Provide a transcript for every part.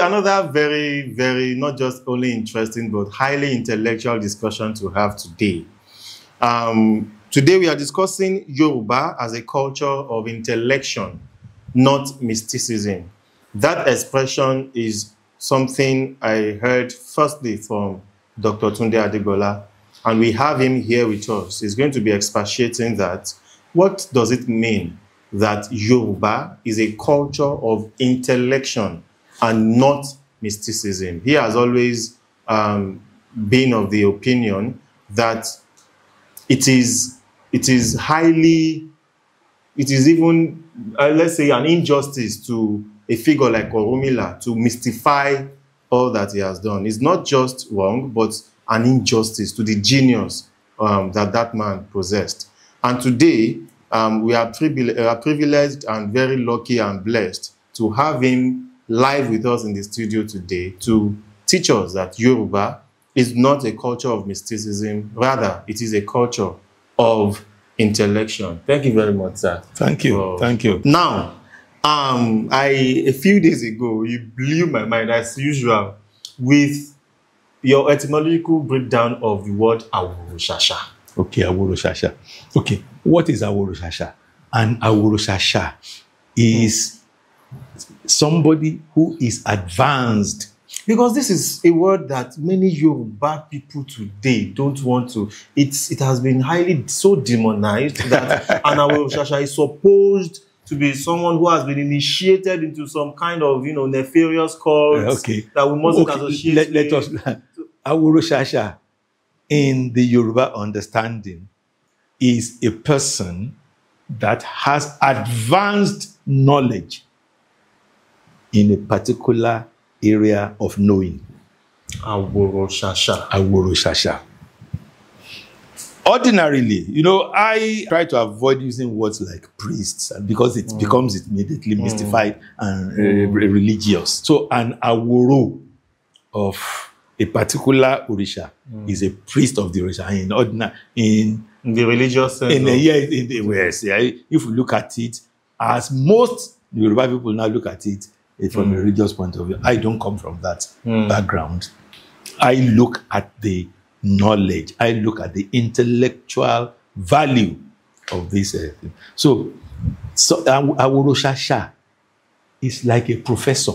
Another very, very, not just only interesting, but highly intellectual discussion to have today. Today we are discussing Yoruba as a culture of intellection, not mysticism. That expression is something I heard firstly from Dr. Tunde Adegbola, and we have him here with us. He's going to be expatiating that. What does it mean that Yoruba is a culture of intellection and not mysticism? He has always been of the opinion that it is even, let's say, an injustice to a figure like Oromila to mystify all that he has done. It's not just wrong, but an injustice to the genius that man possessed. And today, we are privileged and very lucky and blessed to have him live with us in the studio today to teach us that Yoruba is not a culture of mysticism. Rather, it is a culture of intellection. Thank you very much, sir. Thank you. Thank you. Now, a few days ago, you blew my mind as usual with your etymological breakdown of the word aworosasa. Okay, aworosasa. Okay, what is aworosasa? An aworosasa is somebody who is advanced. Because this is a word that many Yoruba people today don't want to. It has been highly so demonized that an aworosasa is supposed to be someone who has been initiated into some kind of, nefarious cult that we mustn't associate with. Let us. Aworosasa, in the Yoruba understanding, is a person that has advanced knowledge in a particular area of knowing. Aworosasa. Aworosasa. Ordinarily, I try to avoid using words like priests because it becomes immediately mystified and religious. So an aworo of a particular Orisha is a priest of the Orisha in the religious sense. In the West. Yeah. If we look at it, as most Yoruba people now look at it, from a religious point of view. I don't come from that background. I look at the knowledge. I look at the intellectual value of this thing. So aworosasa is like a professor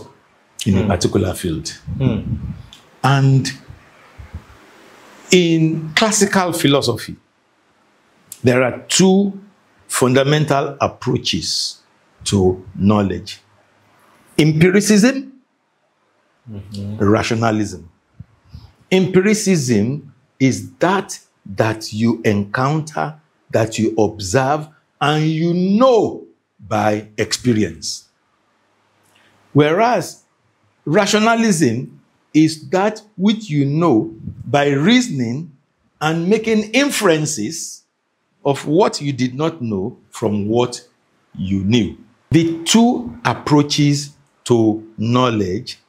in a particular field. And in classical philosophy, there are two fundamental approaches to knowledge. Empiricism, rationalism. Empiricism is that you encounter, that you observe, and you know by experience. Whereas rationalism is that which you know by reasoning and making inferences of what you did not know from what you knew. The two approaches to knowledge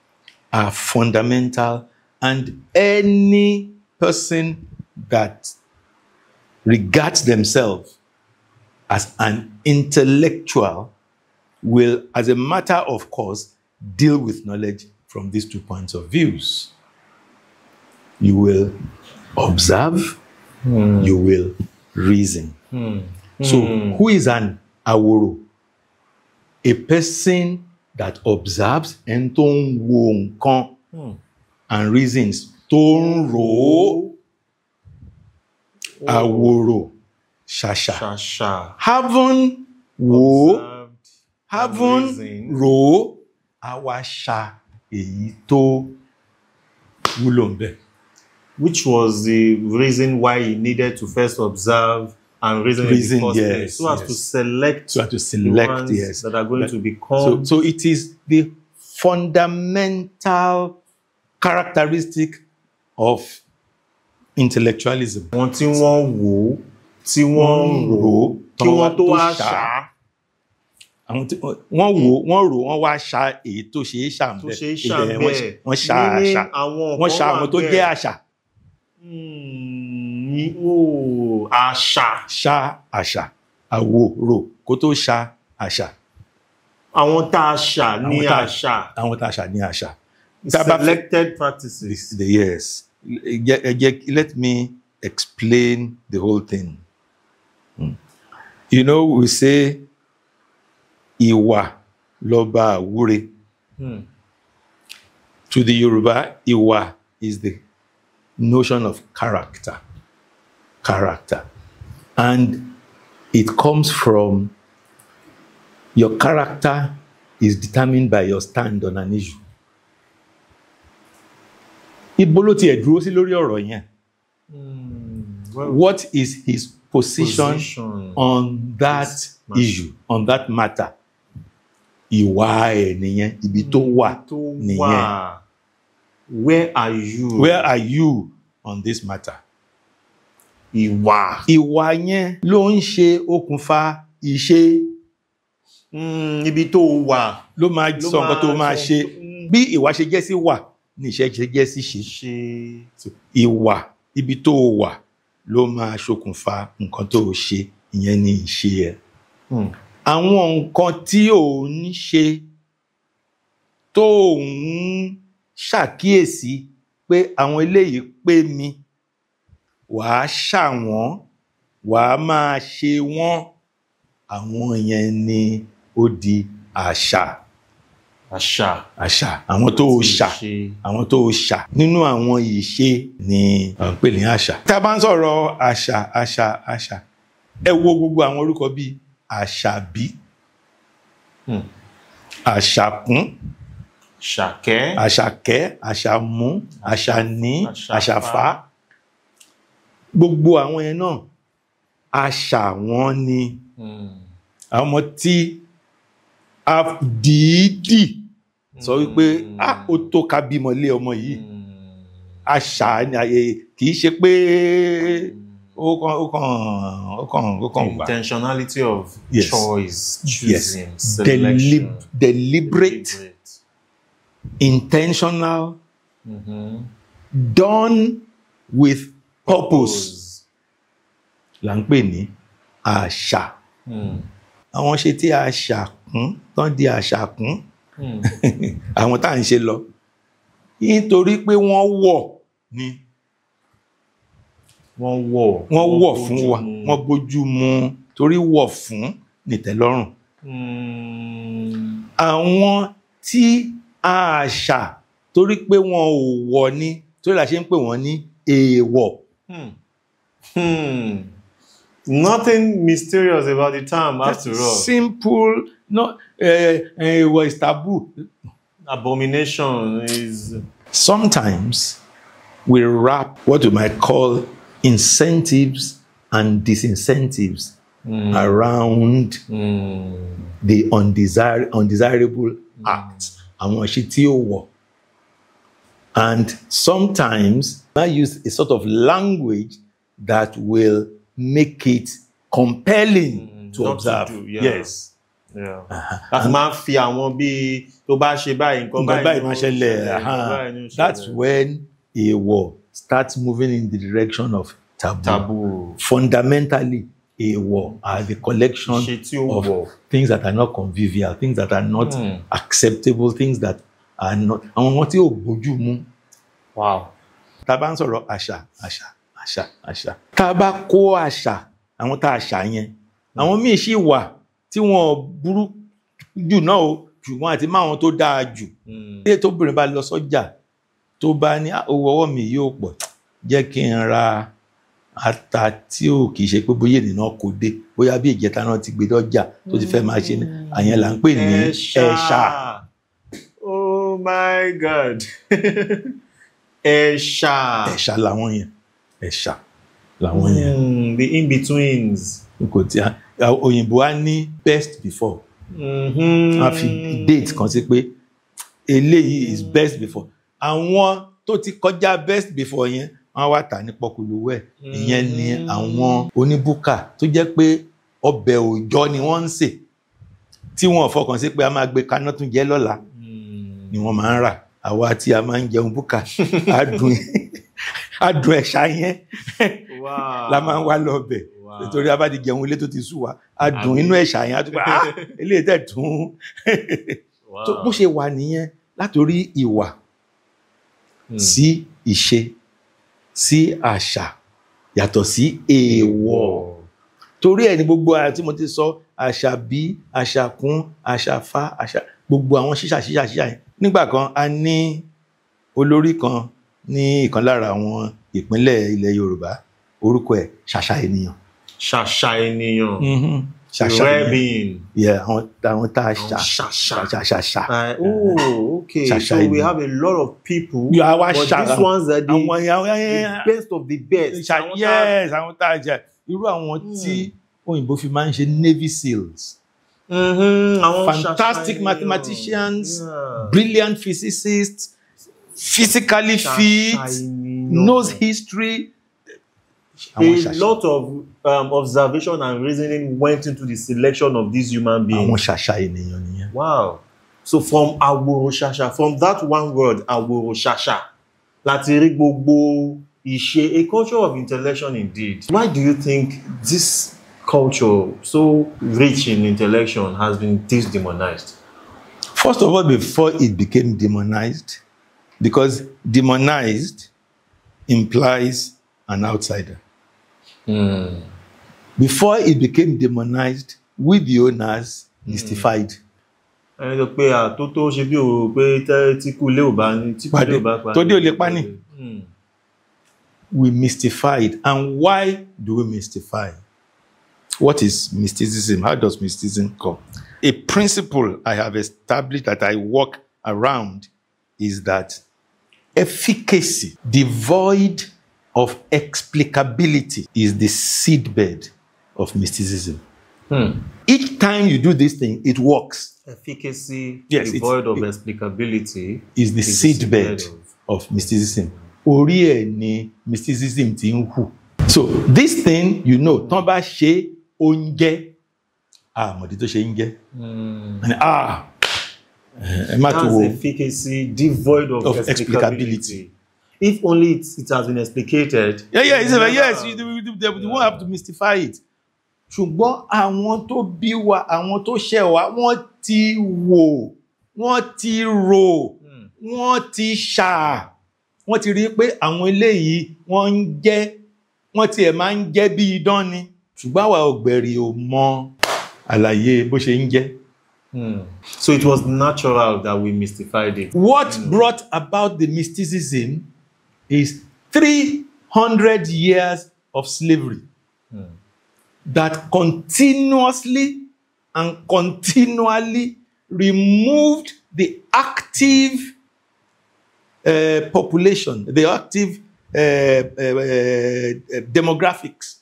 are fundamental, and any person that regards themselves as an intellectual will, as a matter of course, deal with knowledge from these 2 points of views. You will observe, you will reason. So who is an aworo? A person that observes and reasons. Tonro aworo shasha. Haven't ro awasha eito wulombe. Which was the reason why he needed to first observe and reason in the first place, so as to select the ones that are going to become. So it is the fundamental characteristic of intellectualism. Wọ́n tí wọ́n wò, tí wọ́n rò, kí wọ́n tó wá ṣá. Wọ́n rò, wọ́n wá ṣá èyí tó ṣe é ṣà ńbẹ̀. Wọ́n ṣá àṣà. Wọ́n ṣá àwọn tó jẹ́ àṣà. Àṣà. Ṣá àṣà. Àwòrò kó tó ṣá àṣà. Àwọn tá a ṣà ní àṣà. Àwọn tá a ṣà ní àṣà. Selected practices. Yes. Let me explain the whole thing. You know, we say Iwa Loba Wure. To the Yoruba, Iwa is the notion of character. Character. And it comes from your character is determined by your stand on an issue. What is his position on that issue, on that matter? Ìwà ẹ̀ nìyẹn, ibi tó wà nìyẹn. Where are you? Where are you on this matter? Ìwà. Ìwà yẹn ló ń ṣe okùnfà ìṣe. Ibi tó wà ló máa sọ nǹkan tó máa ṣe. Bí ìwà ṣe jẹ́ sí wà ní ìṣe ṣe jẹ́ sí ṣe. Ìwà ibi tó wà ló máa ṣokùnfà nǹkan tó ṣe, ìyẹn ni ìṣe ẹ̀. Àwọn nǹkan tí ò ń ṣe tó ń ṣàkíyèsí pé àwọn eléyìí pé mi, wàá ṣà wọ́n, wàá máa ṣe wọ́n, àwọn yẹn ni ó di àṣà. Àṣà. Àwọn tó ṣà. Àwọn tó ṣà. Nínú àwọn ìṣe ni à ń pè ní àṣà. Tá a bá ń sọ̀rọ̀ àṣà, ẹ wo gbogbo àwọn orúkọ bíi àṣàbí, àṣàkún, àṣàkẹ́, àṣàmú, àṣàní, àṣàfá. Gbogbo àwọn yẹn náà àṣà wọn ni. Àwọn ọmọ tí a dìídì sọ wípé ó tó ká bímọ lé ọmọ yìí. Àṣà ni, kì í ṣe pé ó kàn wà. Intentionality of choice, choosing, selection. Deliberate, intentional, done with purpose. Là ń pè ní àṣà. Àwọn ṣe tí àṣà kún, tán di àṣà kún. Àwọn tá à ń ṣe lọ. Nítorí pé wọ́n wọ̀ ni. Wọ́n wọ̀ fún wa, wọ́n bójú mu, torí wọ̀ fún nìtẹ́lọ́rùn. Àwọn tí àṣà torí pé wọn ò wọ̀ ni, torí la ṣe ń pè wọ́n ní eewo. Nothing mysterious about the term after all. Simple, eewo is taboo. Abomination is. Sometimes we wrap what we might call incentives and disincentives around the undesirable act. Àwọn ṣe tí ó wọ̀. And sometimes I use a sort of language that will make it compelling to observe. Yes. Láti máa fi àwọn bí tó bá ṣe báyìí nǹkan báyìí máa ṣẹlẹ̀. That's when eewo starts moving in the direction of taboo. Fundamentally, eewo are the collection of things that are not convivial, things that are not acceptable, things that are not. Àwọn tí ò bójú mu. Wow. Tá bá ń sọ̀rọ̀ àṣà. Tá bá kó àṣà, àwọn tá àṣà yẹn, àwọn míì sì wà tí wọ́n burú jù náà o, ṣùgbọ́n àti máwọn tó dáa jù. Ilé tó bìnrin bá lọ sọ́jà tó bá ní owó ọwọ́ mi yóò pọ̀, jẹ́ kí n ra ata tí ò kìí ṣe pé bóyá ènìyàn náà kò dé, bóyá bí ìjẹta náà ti gbé dọ́jà tó ti fẹ́ máa ṣe ní àyẹn là ń pè ní ẹ̀ṣà. Oh my God. Ẹ̀ṣà làwọn yẹn. Ẹ̀ṣà làwọn yẹn. The in-betweens. Kò tí òyìnbó á ní best before. A fi date kan sí pé eléyìí is best before. Àwọn tó ti kọjá best before yẹn wọ́n wá tà ní pọkùlùwẹ̀. Ìyẹn ni àwọn oníbùkà tó jẹ́ pé ọbẹ̀ òòjọ́ ni wọ́n ń sè tí wọ́n fọkàn sí pé a máa gbé kaná tún jẹ lọ́la ni wọ́n máa ń rà. Àwa tí a máa ń jẹun bùkà adùn ẹ̀ṣà yẹn la máa ń wá lọ bẹ̀. Nítorí a bá ti jẹun ilé tó ti sú wa, adùn inú ẹ̀ṣà yẹn á tún pé eléyìí tẹ̀ tún. Bó ṣe wà nìyẹn látòrí ìwà sí ìṣe, sí àṣà, yàtọ̀ sí èèwọ̀. Torí ẹ̀ ni gbogbo àti mo ti sọ àṣà bí, àṣà kún, àṣà fa, àṣà gbogbo àwọn ṣíṣà yẹn. Nígbà kan a ní olórí kan ní ìkan lára àwọn ìpínlẹ̀ ilẹ̀ Yorùbá, orúkọ ẹ̀ ṣàṣà ènìyàn. Ṣàṣà ènìyàn. Rebin. Yeah, àwọn tá a ṣàṣà. Oh, okay. So we have a lot of people. But these ones are the best of the best. Yes, àwọn tá a ṣà. Irú àwọn tí òyìnbó fi máa ń ṣe Navy SEALs. Fantastic mathematicians, brilliant physicists, physically fit, knows history. A lot of observation and reasoning went into the selection of these human beings. Wow. So from aworosasa, from that one word, aworosasa, láti rí gbogbo ìṣe, a culture of intellection indeed. Why do you think this culture, so rich in intellection, has been demonized? First of all, before it became demonized, because demonized implies an outsider. Before it became demonized, we the owners mystified. We mystified. And why do we mystify? What is mysticism? How does mysticism come? A principle I have established that I work around is that efficacy devoid of explicability is the seedbed of mysticism. Each time you do this thing, it works. Efficacy devoid of explicability is the seedbed of mysticism. Orí ẹ̀ ni mysticism ti ń hù. So this thing, you know, tán bá ṣe oúnjẹ, mọ̀dí tó ṣe ń jẹ́. That's efficacy devoid of explicability. If only it has been explicated. Yes, they won't have to mystify it. Ṣùgbọ́n àwọn tó bí wa, àwọn tó ṣẹ̀ wá, wọ́n ti wò, wọ́n ti rò, wọ́n ti ṣà, wọ́n ti rí pé àwọn eléyìí wọ́n ti ẹ̀ máa ń jẹ́ bí idán ni. Ṣùgbọ́n àwa ọ̀gbẹ̀rì ò mọ àlàyé bó ṣe ń jẹ́. So it was natural that we mystified it. What brought about the mysticism is 300 years of slavery that continuously and continually removed the active population, the active demographics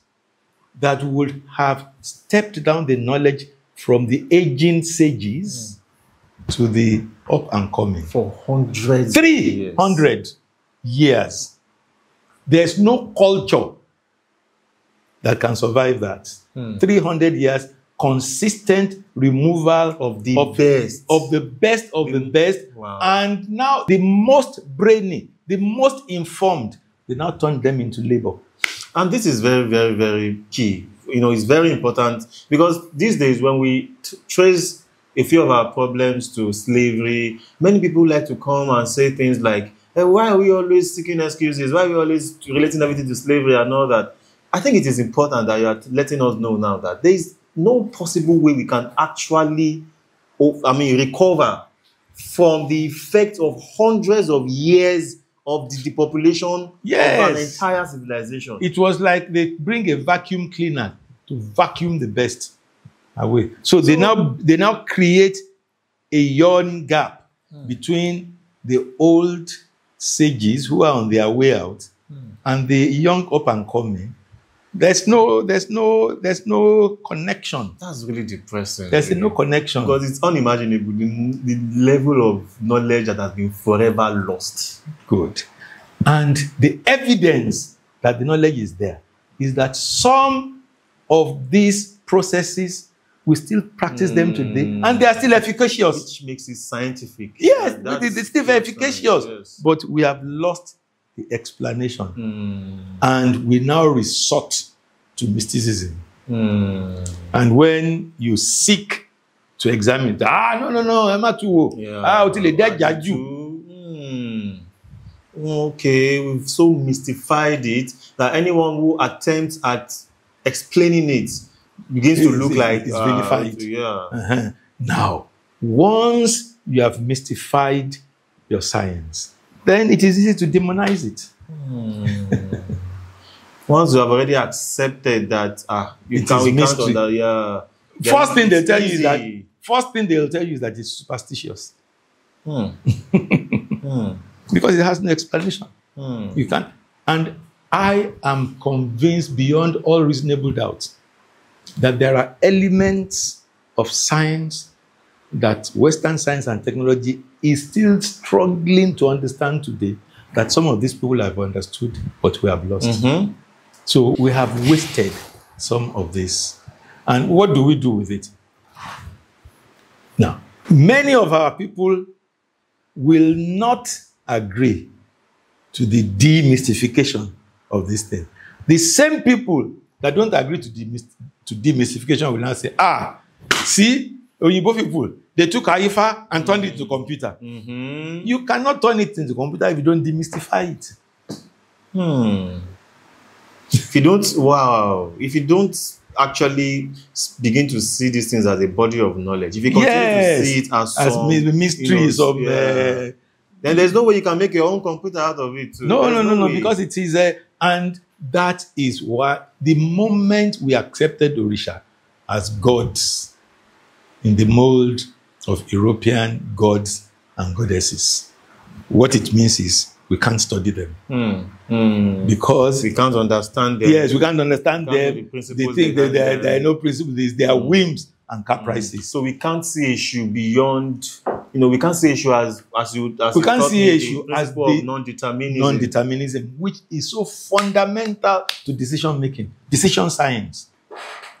that would have stepped down the knowledge from the aging sages to the up and coming. For hundreds 300 years. There's no culture that can survive that. 300 years, consistent removal of the best. Wow. And now the most brainy, the most informed, they now turn them into labor. And this is very, very, very key. You know, it's very important because these days when we trace a few of our problems to slavery, many people like to come and say things like, hey, why are we always seeking excuses? Why are we always relating everything to slavery and all that? I think it is important that you are letting us know now that there is no possible way we can actually, recover from the effect of hundreds of years of the depopulation of an entire civilization. It was like they bring a vacuum cleaner to vacuum the best away. So they now create a yawning gap between the old sages who are on their way out and the young up and coming. There's no connection. That's really depressing. There's no connection. Because it's unimaginable, the level of knowledge that has been forever lost. Good. And the evidence that the knowledge is there is that some of these processes, we still practice them today, and they are still efficacious. Which makes it scientific. Yes, it's still efficacious. Yes. But we have lost the explanation. And we now resort to mysticism. And when you seek to examine it, no, Emma too. okay, we've so mystified it that anyone who attempts at explaining it begins to look like it's vilified. Yeah. Now, once you have mystified your science, then it is easy to demonize it. Once you have already accepted that we can't under, yeah. First thing they'll tell you is that it's superstitious. Because it has no explanation. You can't. And I am convinced beyond all reasonable doubt that there are elements of science that Western science and technology is still struggling to understand today, that some of these people have understood, but we have lost. So we have wasted some of this. And what do we do with it? Now, many of our people will not agree to the demystification of this thing. The same people that don't agree to demystification will now say, see, Oyibo people, they took Haifa and turned it into computer. You cannot turn it into computer if you don't demystify it. If you don't actually begin to see these things as a body of knowledge, if you continue to see it as mysteries of then there's no way you can make your own computer out of it too. No, because it is and that is why the moment we accepted Orisha as gods in the mold of European gods and goddesses, what it means is we can't study them. Because we can't understand them. Yes, we can't understand them. They think that there are no principles. They are whims and caprices. So we can't see issue beyond, we can't see issue as we can't see issue as the non-determinism, which is so fundamental to decision making, decision science.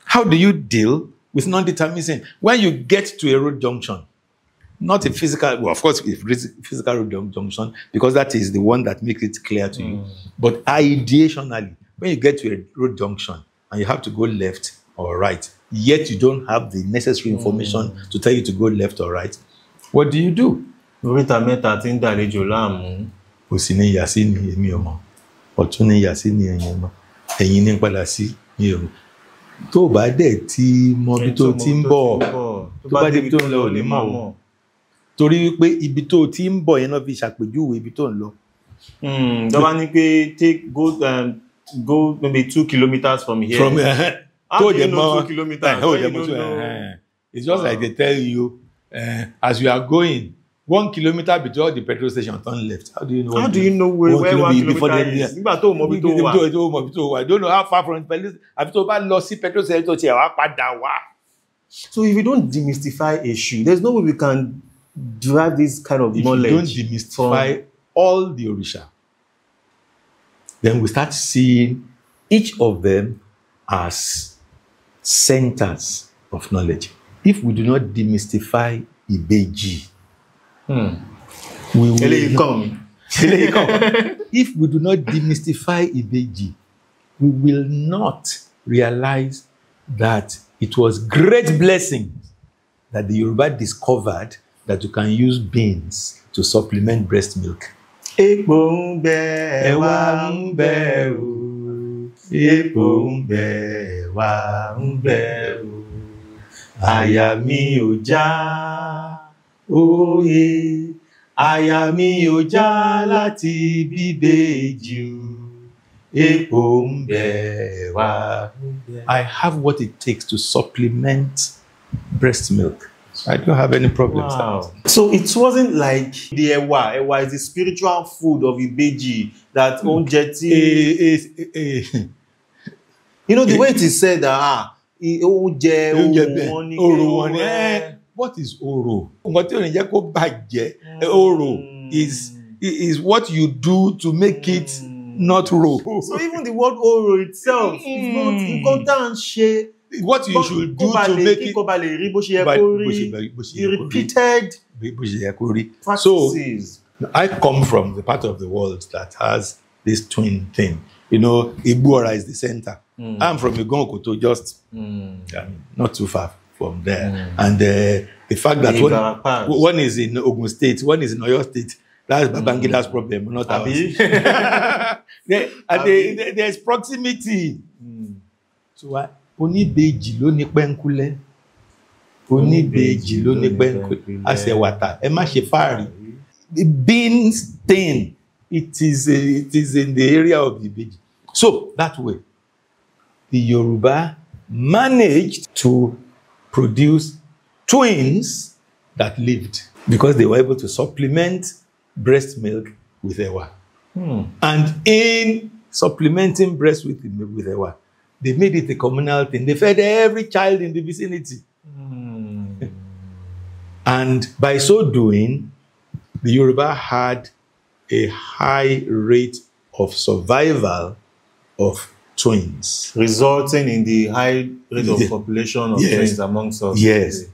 How do you deal with non-determinism when you get to a road junction? Not a physical, well, of course, a physical road junction, because that is the one that makes it clear to you. But ideationally, when you get to a road junction and you have to go left or right, yet you don't have the necessary information to tell you to go left or right, what do you do? Tó bá dẹ̀ tí mọ bí tó ti ń bọ̀, tó bá débi tó ń lọ ò ní mọ̀ wọ́n. Torí wípé ibi tó ti ń bọ̀ yẹn náà fi ṣàpèjúwe ibi tó ń lọ. Tó bá ní pé go maybe 2 kilometers from here. How do you know 2 kilometers? It's just like they tell you, as you are going, 1 kilometer between the petrol station, turn left. How do you know? How do you know where 1 kilometer is? I don't know how far from the petrol station. So if you don't demystify issue, there's no way we can derive this kind of knowledge. If you don't demystify all the Orisha, then we start seeing each of them as centers of knowledge. If we do not demystify Ibeji, we will come. If we do not demystify Ibeji, we will not realize that it was great blessing that the Yoruba discovered that you can use beans to supplement breast milk. Epo nbe wa nbe o, epo nbe wa nbe o, aya mi ò já, oye, aya mi ò já láti bíbèjì o, epo nbe wa nbe. I have what it takes to supplement breast milk. I don't have any problems. Wow. So it wasn't like the ewa. Ewa is the spiritual food of Ibeji that the way it is said that what is oro? Oro is what you do to make it not raw. So even the word oro itself is not important. What you should do to make it repeated practices. So I come from the part of the world that has this twin thing. Ibuora is the center. I'm from Igonkoto, just not too far from there. And the fact that one is in Ogun State, one is in Oyo State, That's Babangida's problem, not ours. There's proximity. So what? Oníbejì ló ní pẹ́ńkúlẹ́. Oníbejì ló ní pẹ́ńkúlẹ́. Àṣẹwàtà, ẹ má ṣe fáàrí. The beans thing, it is in the area of the Ibeji. So that way, the Yoruba managed to produce twins that lived because they were able to supplement breast milk with ewa. And in supplementing breast with ewa, they made it a communal thing. They fed every child in the vicinity. And by so doing, the Yoruba had a high rate of survival of twins. Resulting in the high rate of population of twins amongst us. Yes.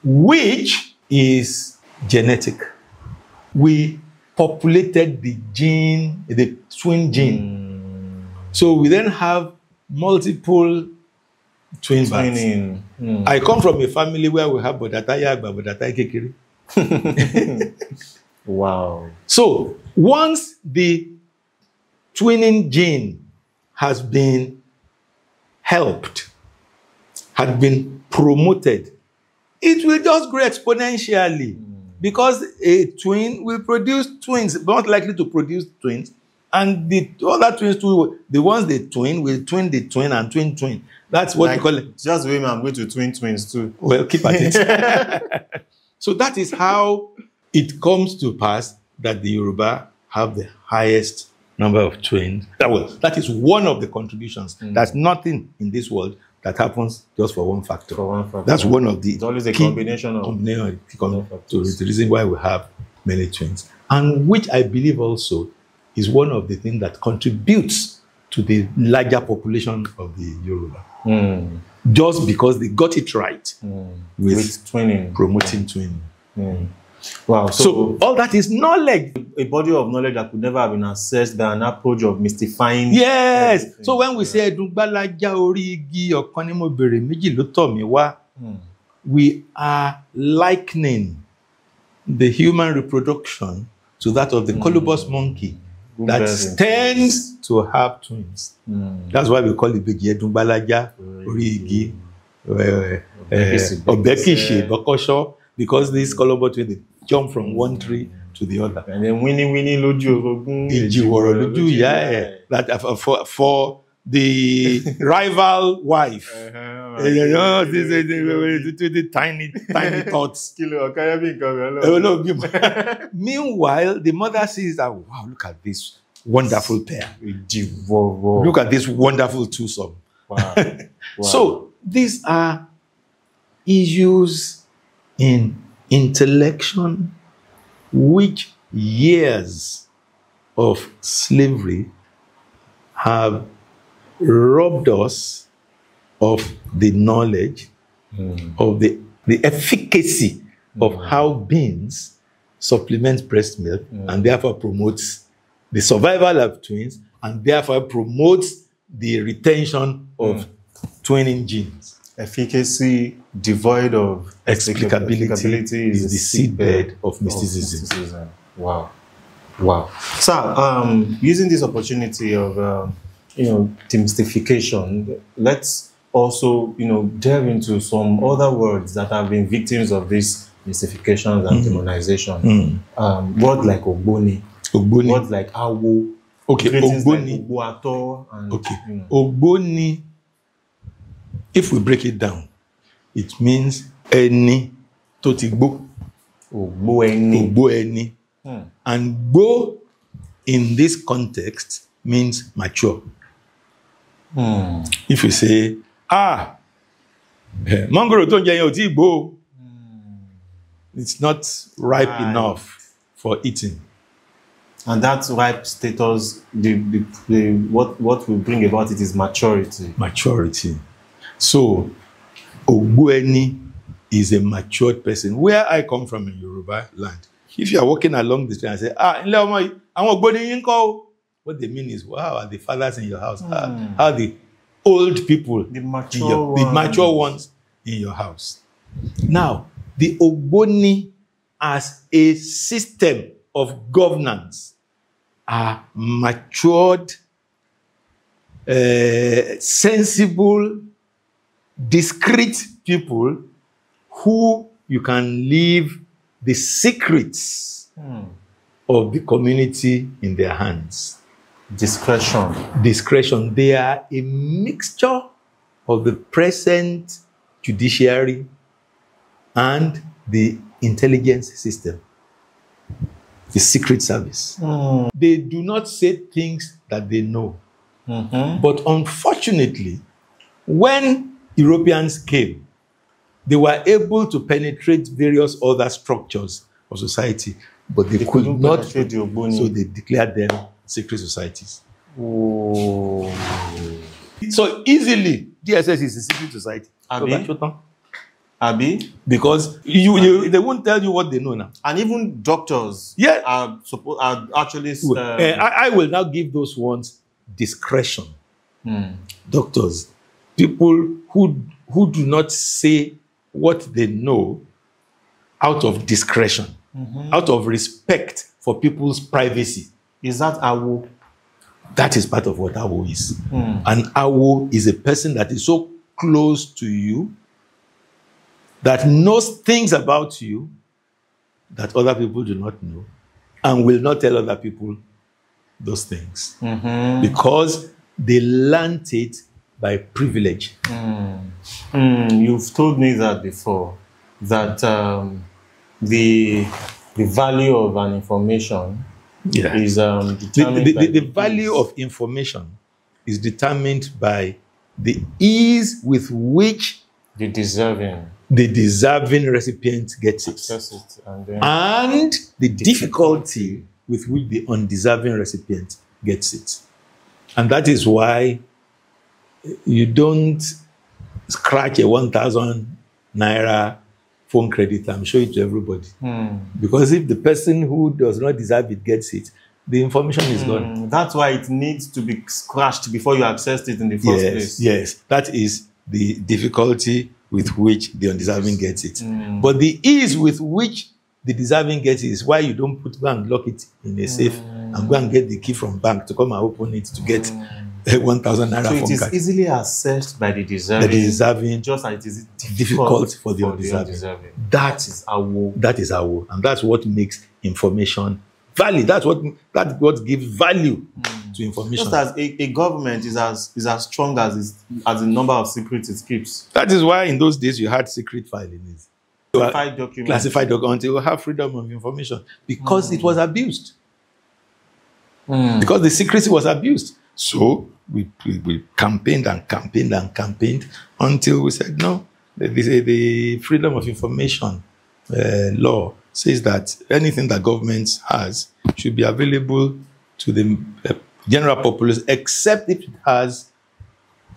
Which is genetic. We populated the gene, the twin gene. So we then have multiple twin births. I come from a family where we have Bodataya Agba, Bodataya Kekere. Wow. So once the twinning gene has been helped, had been promoted, it will just grow exponentially because a twin will produce twins, not likely to produce twins, and the other twins too, the ones they twin will twin the twin and twin. That's what we call it. Just the way I'm going to twin twins too. Well, keep at it. So that is how it comes to pass that the Yoruba have the highest number of twins. That is one of the contributions. There's nothing in this world that happens just for one factor. That's one of the. It's always a combination of factors. The reason why we have many twins, and which I believe also is one of the things that contributes to the larger population of the Yoruba. Just because they got it right with twinning, promoting twinning. Wow. So all that is knowledge. A body of knowledge that could never have been assessed by an approach of mystifying. Yes. Everything. So when we say Edungbalaja ori igi ọ̀kan ni mo bèrè méjì ló tọ̀ mí wá, we are likening the human reproduction to that of the colobus monkey that tends to have twins. That's why we call it Ibeji Edungbalaja ori igi Obekishe Bokosho, because these colobus twins jump from one tree to the other. And then winnie loju orogun. That for the rival wife. The tiny thoughts. Meanwhile, the mother sees that, wow, look at this wonderful pair. Look at this wonderful twosome. Wow. So these are issues in intellection which years of slavery have robbed us of the knowledge of the efficacy of how beans supplement breast milk and therefore promotes the survival of twins and therefore promotes the retention of twinning genes. Efficacy devoid of explicability is the seedbed of mysticism. Wow. So, using this opportunity of demystification, let's also delve into some other words that have been victims of these mystifications and demonization. Words like ogboni, words like awo. Okay, ogboni. Like and, ogboni. If we break it down, it means eni tó ti gbó. Ogbo eni. And gbó in this context means mature. If you say, mangoro tó ń jẹ yẹn ò tí gbó, it's not ripe enough for eating. And that ripe status, what will bring about it is maturity. Maturity. So, Ogbueni is a matured person. Where I come from in Yoruba land, if you are walking along the street and say, what they mean is, wow, are the fathers in your house? How are the old people, the mature ones in your house? Now, the Ogboni as a system of governance are matured, sensible, discreet people who you can leave the secrets of the community in their hands. Discretion. Discretion. They are a mixture of the present judiciary and the intelligence system, the secret service. They do not say things that they know. But unfortunately, when Europeans came, they were able to penetrate various other structures of society, but they could not penetrate the ogboni. So they declared them secret societies. Oh. So easily, DSS is a secret society. Abi? Because they won't tell you what they know now. And even doctors are actually... I will now give those ones discretion. Doctors, people who do not say what they know out of discretion, out of respect for people's privacy. Is that awo? That is part of what awo is. And awo is a person that is so close to you, that knows things about you that other people do not know, and will not tell other people those things. Because they learnt it by privilege. You've told me that before, that the value of an information is determined the value of information is determined by the ease with which the deserving recipient gets it, and the difficulty with which the undeserving recipient gets it. And that is why you don't scratch a 1,000 naira phone credit and show it to everybody. Because if the person who does not deserve it gets it, the information is gone. That's why it needs to be scratched before you accessed it in the first place. Yes, that is the difficulty with which the undeserving gets it. But the ease with which the deserving gets it is why you don't go and lock it in a safe and go and get the key from bank to come and open it to get 1,000 naira phone card. So it is easily accessed by the deserving. Just as it is difficult for the undeserving. That is awo. That is awo. And that's what makes information valid. That's what gives value to information. Just as a government is as strong as the number of secrets it keeps. That is why in those days you had secret filing. Classified documents. Classified documents. You have freedom of information because it was abused. Because the secrecy was abused. So we campaigned and campaigned and campaigned until we said, no, the freedom of information law says that anything that government has should be available to the general populace, except if it has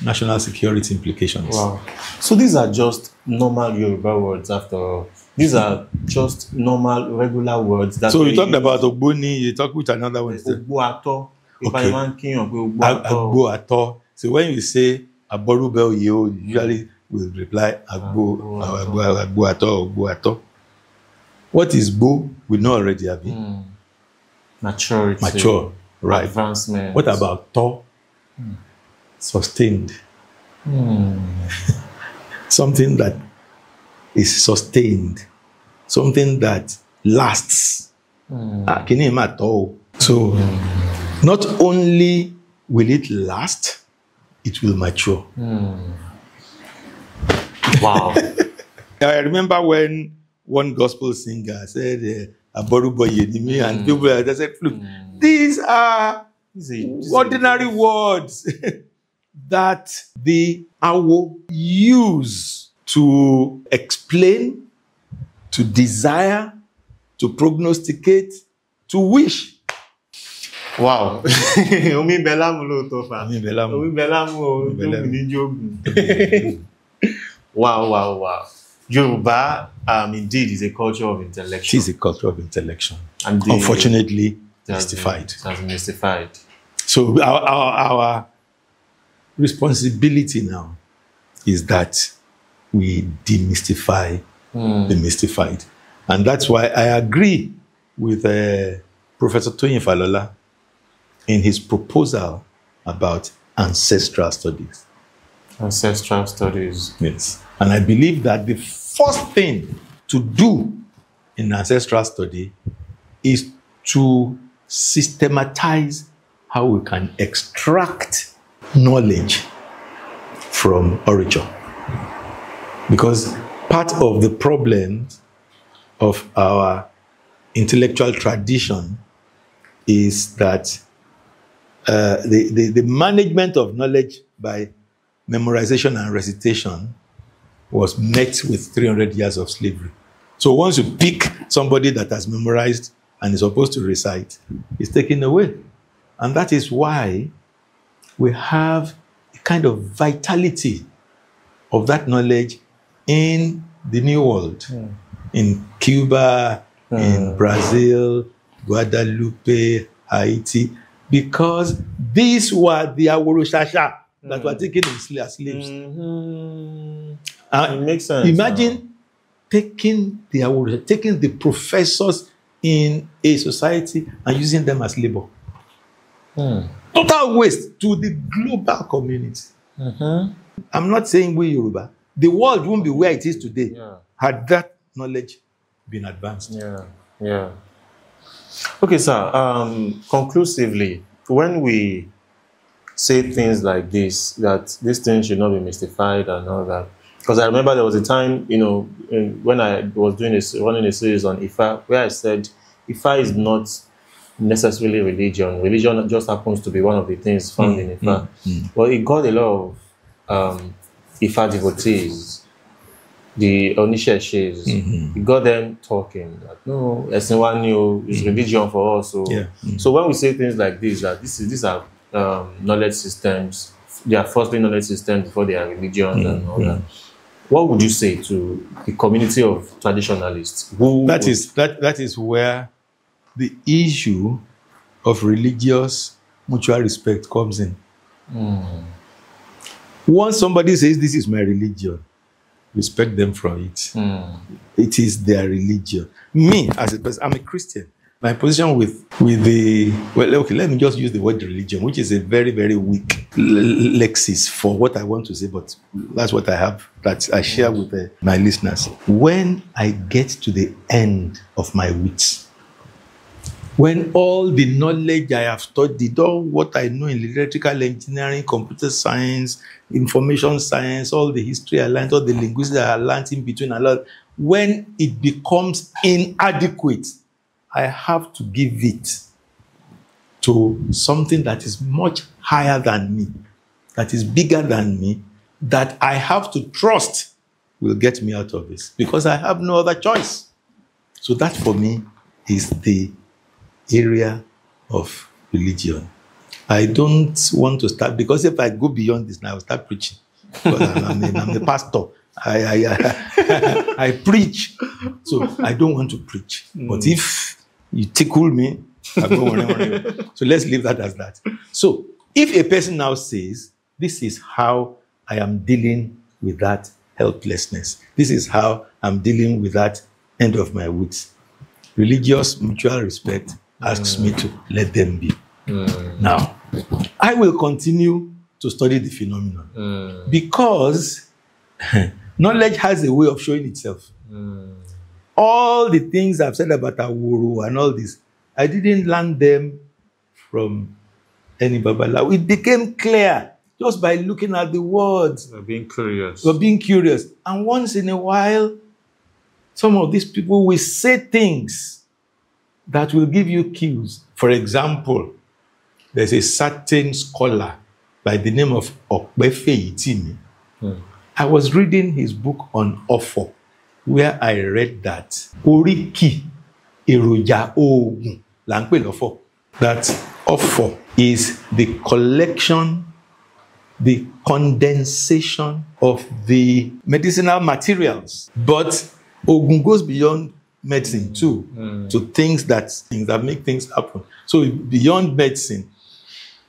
national security implications. Wow. So these are just normal Yoruba words after all. These are just normal, regular words. That so you talked about ogboni, you talk with another one. Ogbo-ato. Okay. Agbo-ato. So when you say aborubel yo, usually will reply agbo-ato, ogbo-ato. What is bo? We know already, have maturity. Mature, right. Advancement. What about to? Sustained. Something that is sustained. Something that lasts. So, not only will it last, it will mature. Wow. I remember when one gospel singer said, Aborubo Yedimi, and people they said, look, these are ordinary words that the awo use to explain, to desire, to prognosticate, to wish. Wow. Wow. Yoruba, indeed, is a culture of intellection. It is a culture of intellection. And unfortunately, mystified. It has been mystified. So our responsibility now is that we demystify the mystified. And that's why I agree with Professor Toyin Falola in his proposal about ancestral studies. Ancestral studies. Yes. And I believe that the first thing to do in ancestral study is to systematize how we can extract knowledge from origin. Because part of the problem of our intellectual tradition is that the management of knowledge by memorization and recitation was met with 300 years of slavery. So once you pick somebody that has memorized and is supposed to recite, it's taken away. And that is why we have a kind of vitality of that knowledge in the New World, in Cuba, in Brazil, Guadalupe, Haiti, because these were the aworosasa that were taken as slaves. It makes sense. Imagine taking the professors in a society and using them as labor. Total waste to the global community. I'm not saying we Yoruba. The world won't be where it is today had that knowledge been advanced. Yeah. Okay, sir. Conclusively, when we say things like this, that these things should not be mystified and all that, because I remember there was a time, when I was running a series on Ifa, where I said Ifa is not necessarily religion. Religion just happens to be one of the things found in Ifa. But it got a lot of Ifa devotees, the Onisheshis. It got them talking that no, Esinwanyo is religion for us. So when we say things like this, that these are knowledge systems, they are firstly knowledge systems before they are religions and all that. What would you say to the community of traditionalists? That is where the issue of religious mutual respect comes in. Once somebody says, this is my religion, respect them from it. It is their religion. Me, as a person, I'm a Christian. My position with the, well, okay, let me just use the word religion, which is a very, very weak lexis for what I want to say, but that's what I have, that I share with my listeners. When I get to the end of my wits, when all the knowledge I have studied, all what I know in electrical engineering, computer science, information science, all the history I learned, all the linguistics I learned in between, when it becomes inadequate, I have to give it to something that is much higher than me, that is bigger than me, that I have to trust will get me out of this, because I have no other choice. So that for me is the area of religion. I don't want to start, because if I go beyond this now, I'll start preaching. Because I'm a pastor. I preach. So I don't want to preach. But if you tickle me, I'll go on. So let's leave that as that. So if a person now says, this is how I am dealing with that helplessness, this is how I'm dealing with that end of my wits, religious mutual respect asks me to let them be. Now, I will continue to study the phenomenon because knowledge has a way of showing itself. All the things I've said about Aworo and all this, I didn't learn them from any Babalawo. It became clear just by looking at the words. Being curious. We're being curious. And once in a while, some of these people will say things that will give you cues. For example, there's a certain scholar by the name of Ogboni. I was reading his book on Ofo, where I read that Oriki Eroja Ogun Langpe Lofo. That Ofo is the collection, the condensation of the medicinal materials. But Ogun goes beyond medicine too, to things that make things happen. So beyond medicine,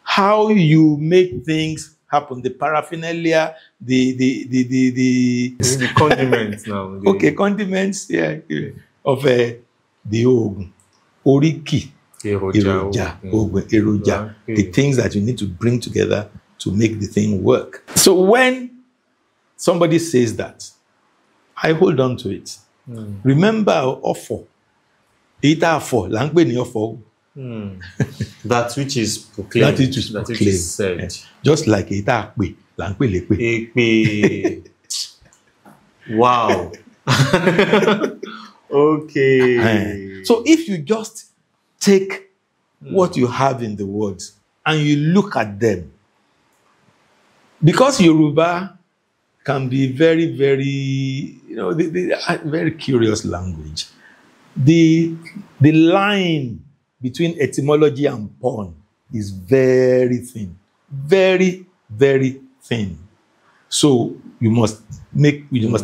how you make things happen, the paraphernalia, the condiments now. Okay, condiments, of the Ogun, Oriki. eroja, eroja, the things that you need to bring together to make the thing work. So when somebody says that, I hold on to it. Remember offer. Ita offer, langbe ni offer. That which is proclaimed. That which is said. Yeah. Just like ita akpe, langbe lekpe. Wow. Okay. So if you just take what you have in the words and you look at them, because Yoruba can be very, very, very curious language. The line between etymology and pun is very thin, very, very thin. So you must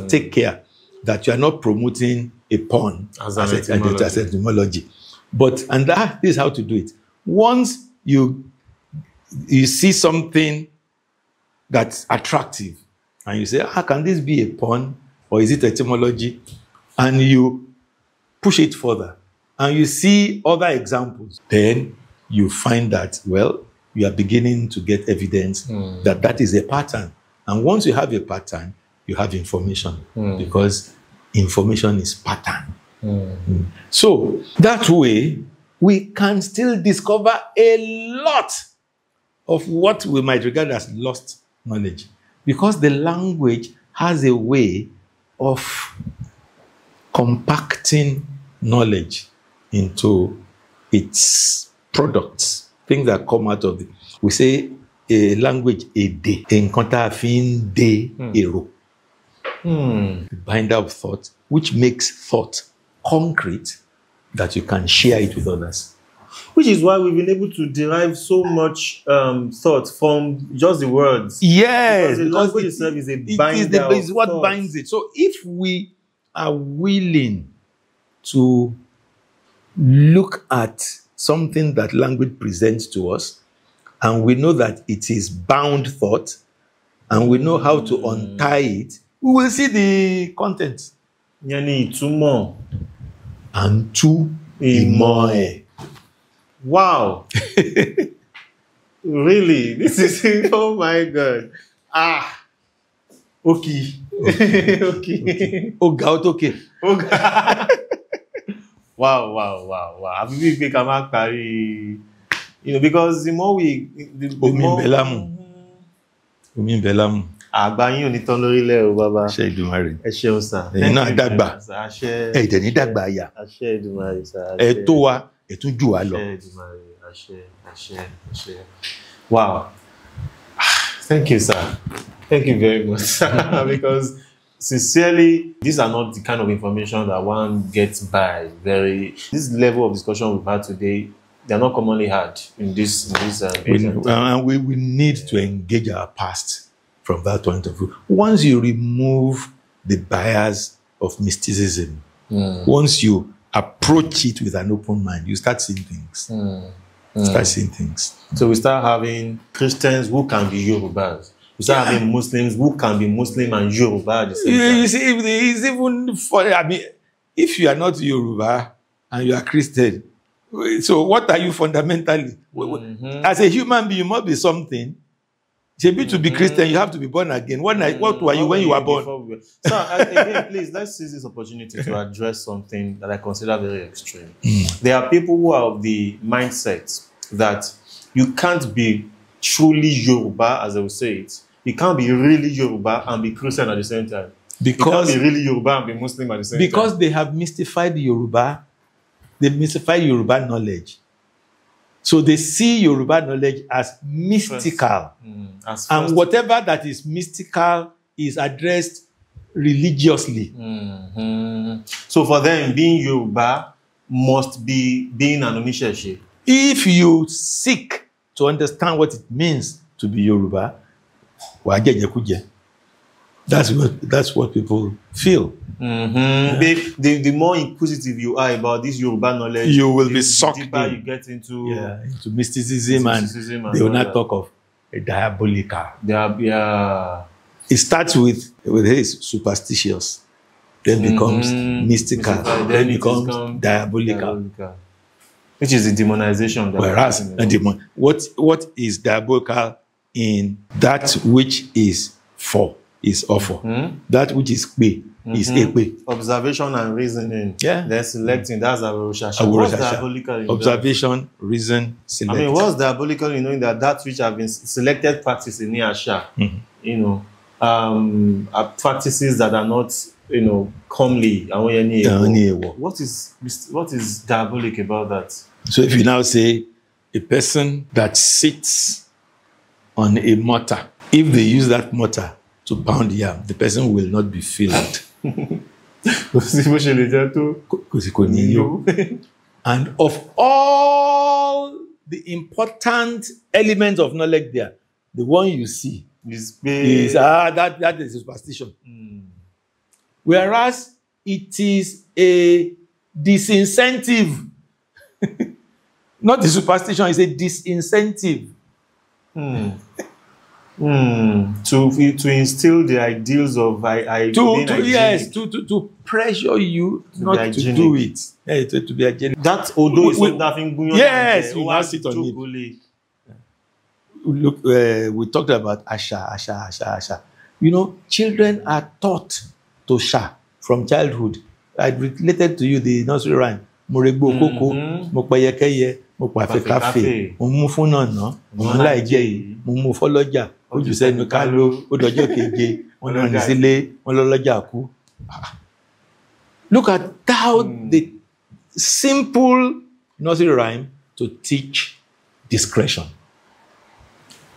take care that you are not promoting a pun as etymology. And that is how to do it. Once you see something that's attractive, and you say, can this be a pun or is it etymology? And you push it further, and you see other examples, then you find that, well, you are beginning to get evidence that is a pattern. And once you have a pattern, you have information, because information is pattern. So that way, we can still discover a lot of what we might regard as lost knowledge, because the language has a way of compacting knowledge into its products, things that come out of it. We say a language, a day, encounter fin de ero, the binder of thought, which makes thought concrete that you can share it with others. Which is why we've been able to derive so much thought from just the words. Yes, because the language itself is a binder of is what thought. binds it. So if we are willing to look at something that language presents to us, and we know that it is bound thought, and we know how to untie it, we will see the content. Yani itumo. And tu imoe. Wow. Really? This is, oh my God. Okay. Okay. Okay. Wow. I believe we can make carry, because the more we, the more. Omi belamu. Àgbáyìn ò ní tán lórílẹ̀ o bàbá. Àṣẹ Ìdùmarè. Ẹ ṣeun sà. Ẹ̀yin náà dàgbà. Àṣẹ. Ẹ dẹ̀ ní dàgbà àyà. Àṣẹ Ìdùmarè sà. Ẹ tó wa, ẹ tún jù wá lọ. Àṣẹ Ìdùmarè. Àṣẹ. Wow. Thank you, sir. Thank you very much, sir. Because sincerely, these are not the kind of information that one gets by this level of discussion we've had today. They are not commonly had in this and we need to engage our past from that point of view. Once you remove the bias of mysticism, once you approach it with an open mind, you start seeing things. Start seeing things. So we start having Christians who can be Yorubas. We start having Muslims who can be Muslim and Yoruba at the same time. You see, it's even funny. I mean, if you are not Yoruba and you are Christian, so what are you fundamentally? As a human being, you must be something. To be Christian, you have to be born again. What were you when you were born? So again, please, let's seize this opportunity to address something that I consider very extreme. There are people who are of the mindset that you can't be truly Yoruba, as I would say it. You can't be really Yoruba and be Christian at the same time. Because you can't be really Yoruba and be Muslim at the same time. Because they have mystified Yoruba. They mystify Yoruba knowledge. So they see Yoruba knowledge as mystical. And whatever that is mystical is addressed religiously. So for them, being Yoruba must be being an Onisese. If you seek to understand what it means to be Yoruba, that's what people feel. The more inquisitive you are about this Yoruba knowledge, you will be sucked deeper in. You get into mysticism, and they will not talk of a diabolical. It starts with his superstitious, then becomes mystical, then becomes diabolical. Which is the demonization. Whereas, what is diabolical in that which is for is offer. That which is pe is epe. Observation and reasoning. Yeah. Then selecting. That's aworosasa. What's diabolical in observation, reason, select. I mean, what's diabolical in knowing that which have been selected practice in Asha, you know, are practices that are not, you know, comely. What is diabolic about that? So if you now say a person that sits on a mortar, if they use that mortar to pound yam, the person will not be filled. And of all the important elements of knowledge there, the one you see is that is superstition. Whereas it is a disincentive. Not the superstition, it's a disincentive. To instill the ideals of to pressure you not to do it. To be hygienic. That although it's nothing. Yes, you must sit on it. Look, we talked about Asha. You know, children are taught to Sha from childhood. I related to you the nursery rhyme. Moregbo koko, mopayekeye, mopafekafe, mumufunana, monlaije, mumufoloja, ojusenu kalo, odojo keje, onanisile, ololoja ku. Look at how the simple nursery rhyme to teach discretion.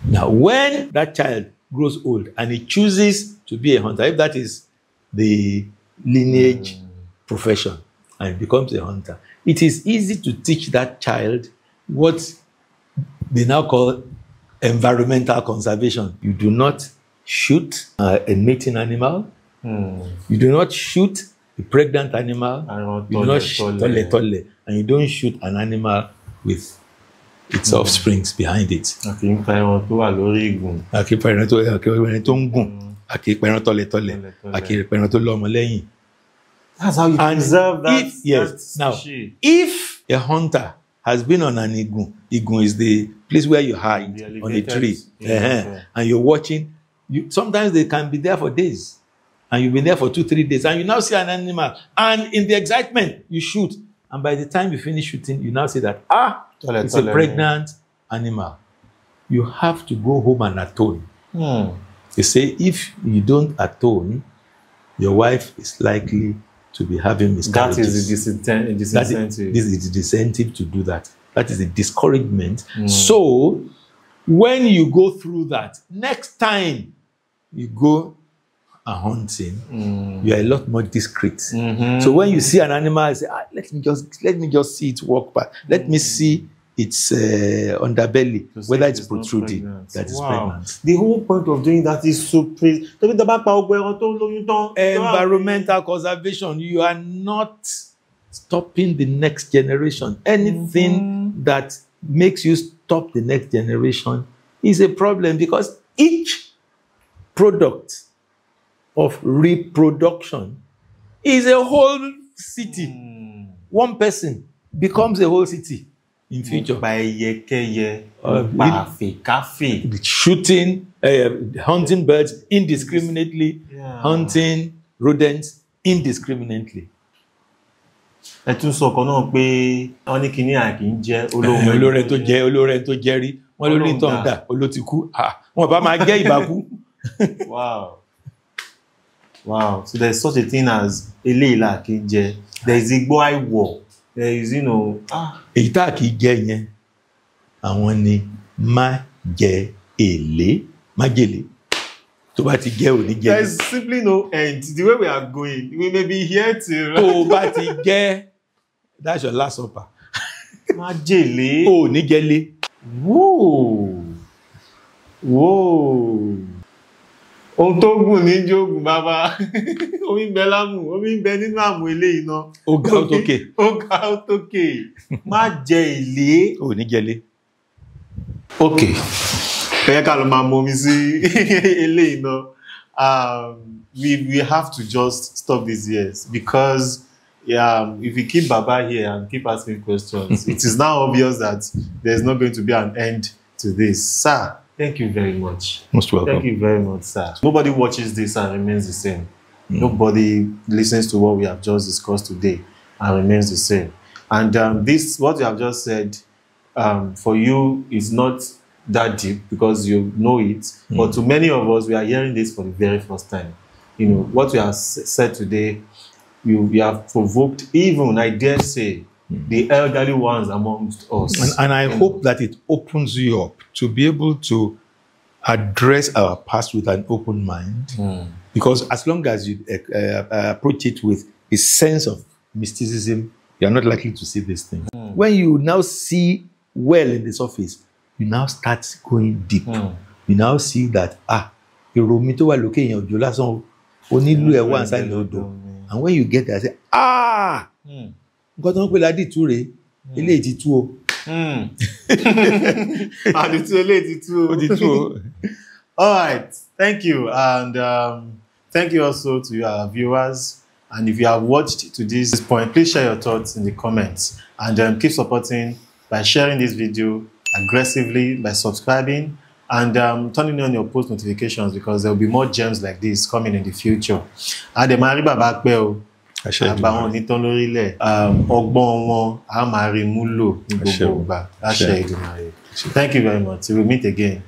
Now, when that child grows old and he chooses to be a hunter, if that is the lineage profession, and becomes a hunter, it is easy to teach that child what they now call environmental conservation. You do not shoot a mating animal. You do not shoot a pregnant animal. You do not shoot and you don't shoot an animal with its offsprings behind it. That's how you preserve that. If a hunter has been on an igun is the place where you hide on a tree, and you're watching, sometimes they can be there for days, and you've been there for 2-3 days, and you now see an animal, and in the excitement, you shoot, and by the time you finish shooting, you now see that, it's a pregnant animal. You have to go home and atone. They say if you don't atone, your wife is likely to be having miscarriages. That is the disincentive. This is the disincentive to do that. That is the discouragement. So, when you go through that, next time you go hunting, you are a lot more discreet. So when you see an animal, you say, let me just see it walk back. Let me see its underbelly, whether it's protruding, that is pregnant. The whole point of doing that is to praise. Environmental conservation. You are not stopping the next generation. Anything that makes you stop the next generation is a problem, because each product of reproduction is a whole city. One person becomes a whole city. In future, shooting, hunting birds indiscriminately, hunting rodents indiscriminately. Wow. So there's such a thing as eewo kinje. There is eewo. There is, èyí tá kì í jẹ yẹn àwọn ni májèlé tó bá ti jẹ ò ní jẹ. There is simply no end. The way we are going, we may be here till. tó bá ti jẹ, that's your last supper. Májèlé. ò ní jẹlé. Whoa. Ohun tó gùn ní jógùn bàbá. Omi ń bẹ lámù, omi ń bẹ nínú àmù eléyìí náà. Ó ga ó tókè. Ó ga ó tókè. Má jẹ èlé. Ò ní jẹlé. Okay. Ẹ ká lọ máa mọ omi sí eléyìí náà. We have to just stop this, yes, because yeah, if you keep Baba here and keep asking questions, it is now obvious that there's not going to be an end to this. Sir, thank you very much. Most welcome. Thank you very much, sir. Nobody watches this and remains the same. Nobody listens to what we have just discussed today and remains the same. And this, what you have just said, for you is not that deep because you know it. But to many of us, we are hearing this for the very first time. You know, what we have said today, we have provoked even, I dare say, the elderly ones amongst us. And I hope that it opens you up to be able to address our past with an open mind. Because as long as you approach it with a sense of mysticism, you are not likely to see these things. When you now see well in the surface, you now start going deep. You now see that, and when you get there, I say, God don't play it All right, thank you, and thank you also to our viewers. And if you have watched to this point, please share your thoughts in the comments, and keep supporting by sharing this video aggressively, by subscribing, and turning on your post notifications, because there will be more gems like this coming in the future. Thank you very much. We will meet again.